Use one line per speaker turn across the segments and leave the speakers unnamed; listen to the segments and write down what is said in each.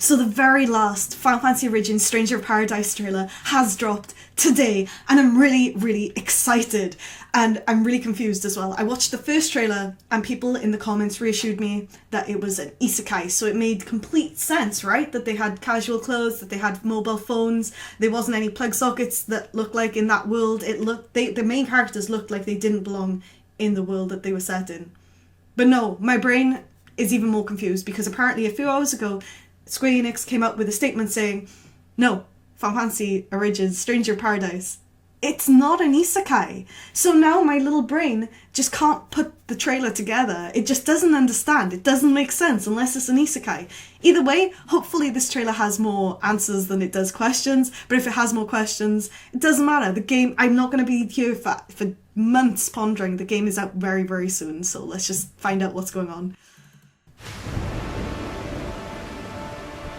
So the very last Final Fantasy Origins Stranger of Paradise trailer has dropped today, and I'm really, really excited, and I'm really confused as well. I watched the first trailer and people in the comments reassured me that it was an isekai, so it made complete sense, right? That they had casual clothes, that they had mobile phones, there wasn't any plug sockets that looked like in that world. The main characters looked like they didn't belong in the world that they were set in. But no, my brain is even more confused because apparently a few hours ago Square Enix came up with a statement saying, no, Final Fantasy Origins Stranger of Paradise, it's not an isekai. So now my little brain just can't put the trailer together. It just doesn't understand. It doesn't make sense unless it's an isekai. Either way, hopefully this trailer has more answers than it does questions, but if it has more questions, it doesn't matter. The game, I'm not going to be here for months pondering. The game is out very, very soon, so let's just find out what's going on.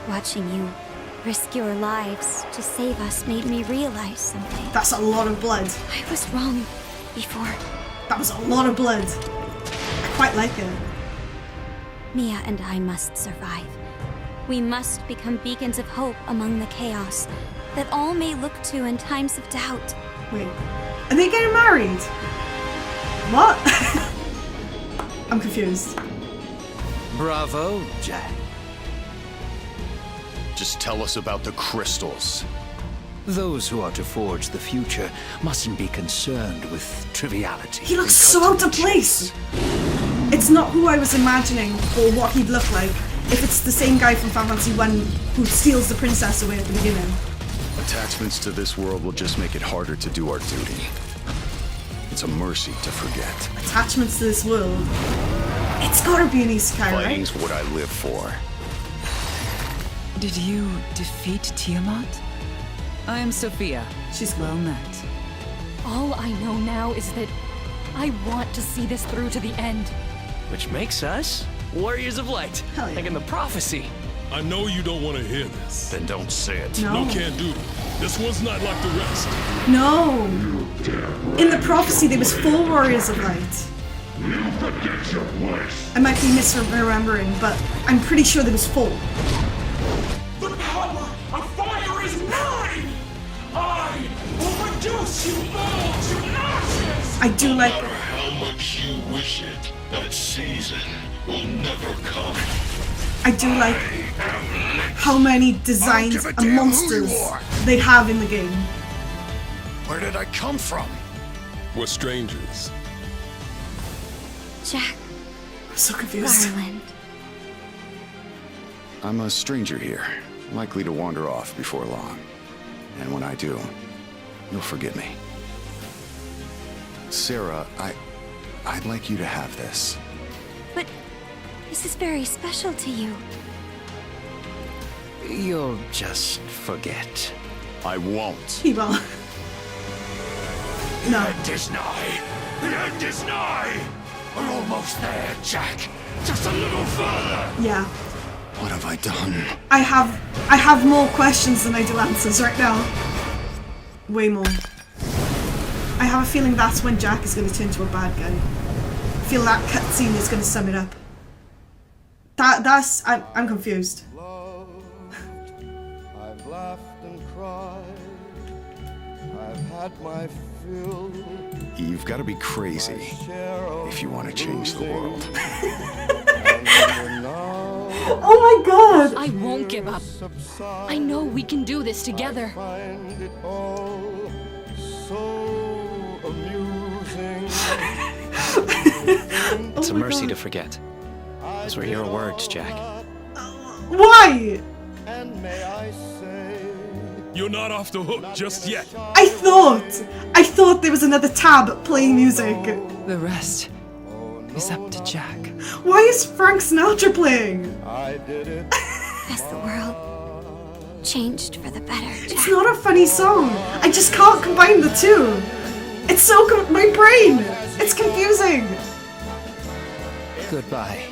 Watching you risk your lives to save us made me realize something.
That's a lot of blood.
I was wrong before.
That was a lot of blood. I quite like it.
Mia and I must survive. We must become beacons of hope among the chaos that all may look to in times of doubt.
Wait, are they getting married? What? I'm confused.
Bravo, Jack.
Just tell us about the crystals.
Those who are to forge the future mustn't be concerned with triviality.
He looks so out of place! It's not who I was imagining or what he'd look like if it's the same guy from Final Fantasy I who steals the princess away at the beginning.
Attachments to this world will just make it harder to do our duty. It's a mercy to forget.
Attachments to this world. It's gotta be an isekai, right?
Fighting's what I live for.
Did you defeat Tiamat? I am Sophia.
She's
well met.
All I know now is that I want to see this through to the end.
Which makes us warriors of light.
Hell yeah.
Like in the prophecy.
I know you don't want to hear this.
Then don't say it.
No.
No can do. This one's not like the rest.
No! In the prophecy there was 4 warriors of light. I might be misremembering, but I'm pretty sure there was 4.
The power of fire is mine! I will reduce you all to ashes!
I do like...
No matter how much you wish it, that season will never come.
I do like how many designs and monsters they have in the game.
Where did I come from?
We're strangers.
Jack,
I'm so confused.
Garland.
I'm a stranger here, likely to wander off before long. And when I do, you'll forgive me. Sarah, I'd like you to have this.
But this is very special to you.
You'll just forget.
I won't.
He will. No.
The end is nigh. The end is nigh. We're almost there, Jack. Just a little further.
Yeah.
What have I done?
I have more questions than I do answers right now. Way more. I have a feeling that's when Jack is going to turn into a bad guy. I feel that cutscene is going to sum it up. I'm confused.
I've laughed and cried. I've had my fill.
You've got to be crazy if you want to change the world.
Oh my god!
I won't give up. I know we can do this together.
Find it all so amusing.
It's a mercy to forget. Those were your words, Jack.
Why?
And may I say,
You're not off the hook just yet.
I thought there was another tab playing music.
The rest is up to Jack.
Why is Frank Sinatra playing?
I did it.
As the world changed for the better, Jack.
It's not a funny song. I just can't combine the two. It's so my brain. It's confusing.
Goodbye,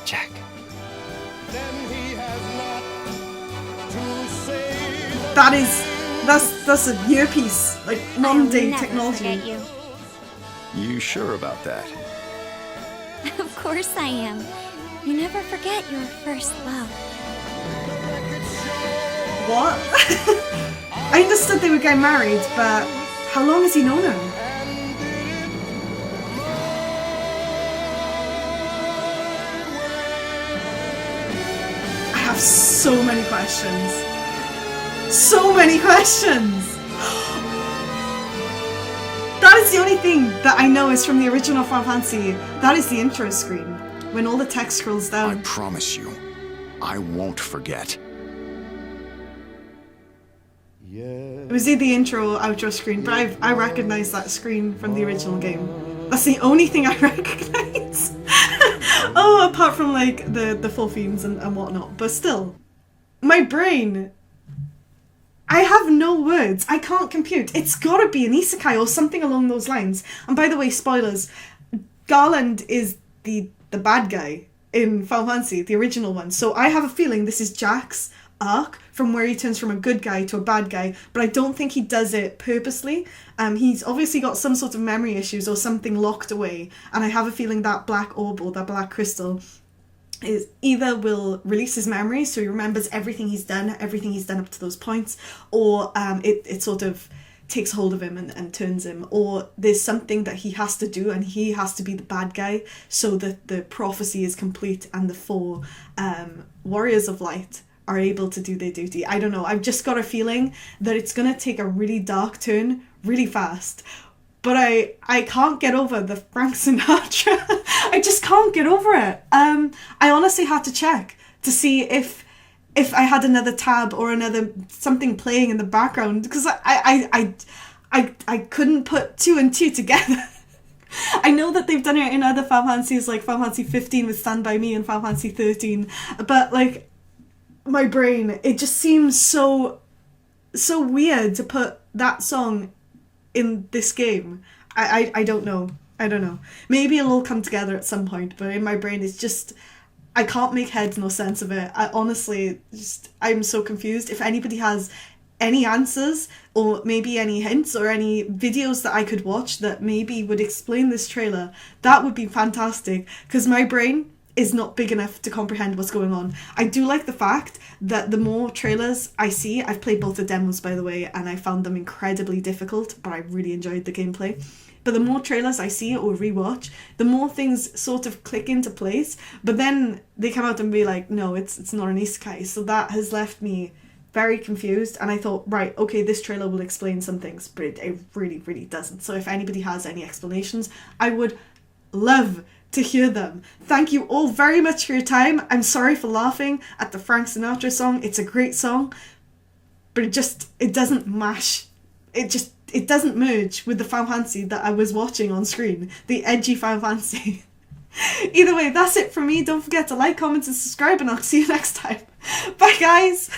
Jack.
Then he has not to say
That's a earpiece, like modern day
I'll never
technology.
forget you.
You sure about that?
Of course I am. You never forget your first love.
What? I understood they were getting married, but how long has he known her? I have so many questions. So many questions! That is the only thing that I know is from the original Final Fantasy. That is the intro screen, when all the text scrolls down.
I promise you, I won't forget.
It was either the intro or outro screen, but I recognize that screen from the original game. That's the only thing I recognize. Oh, apart from like the full themes and whatnot. But still, my brain, I have no words. I can't compute. It's gotta be an isekai or something along those lines. And by the way, spoilers, Garland is the bad guy in Final Fantasy, the original one. So I have a feeling this is Jack's arc from where he turns from a good guy to a bad guy, but I don't think he does it purposely. He's obviously got some sort of memory issues or something locked away, and I have a feeling that black orb or that black crystal is either will release his memories so he remembers everything he's done up to those points, or it sort of takes hold of him and turns him, or there's something that he has to do and he has to be the bad guy so that the prophecy is complete and the four warriors of light are able to do their duty. I don't know, I've just got a feeling that it's gonna take a really dark turn really fast, but I can't get over the Frank Sinatra. I just can't get over it. I honestly had to check to see if I had another tab or another something playing in the background, because I couldn't put two and two together. I know that they've done it in other Final Fantasies, like Final Fantasy 15 with Stand By Me and Final Fantasy 13, but like my brain, it just seems so weird to put that song in this game. I don't know. Maybe it'll all come together at some point, but in my brain it's just, I can't make head nor sense of it. I honestly I'm so confused. If anybody has any answers or maybe any hints or any videos that I could watch that maybe would explain this trailer, that would be fantastic, because my brain is not big enough to comprehend what's going on. I do like the fact that the more trailers I see, I've played both the demos by the way, and I found them incredibly difficult, but I really enjoyed the gameplay. But the more trailers I see or rewatch, the more things sort of click into place, but then they come out and be like, no, it's not an isekai. So that has left me very confused, and I thought, right, okay, this trailer will explain some things, but it really, really doesn't. So if anybody has any explanations, I would love to hear them. Thank you all very much for your time. I'm sorry for laughing at the Frank Sinatra song. It's a great song, but it doesn't mash. It doesn't merge with the Final Fantasy that I was watching on screen, the edgy Final Fantasy. Either way, that's it from me. Don't forget to like, comment and subscribe, and I'll see you next time. Bye guys!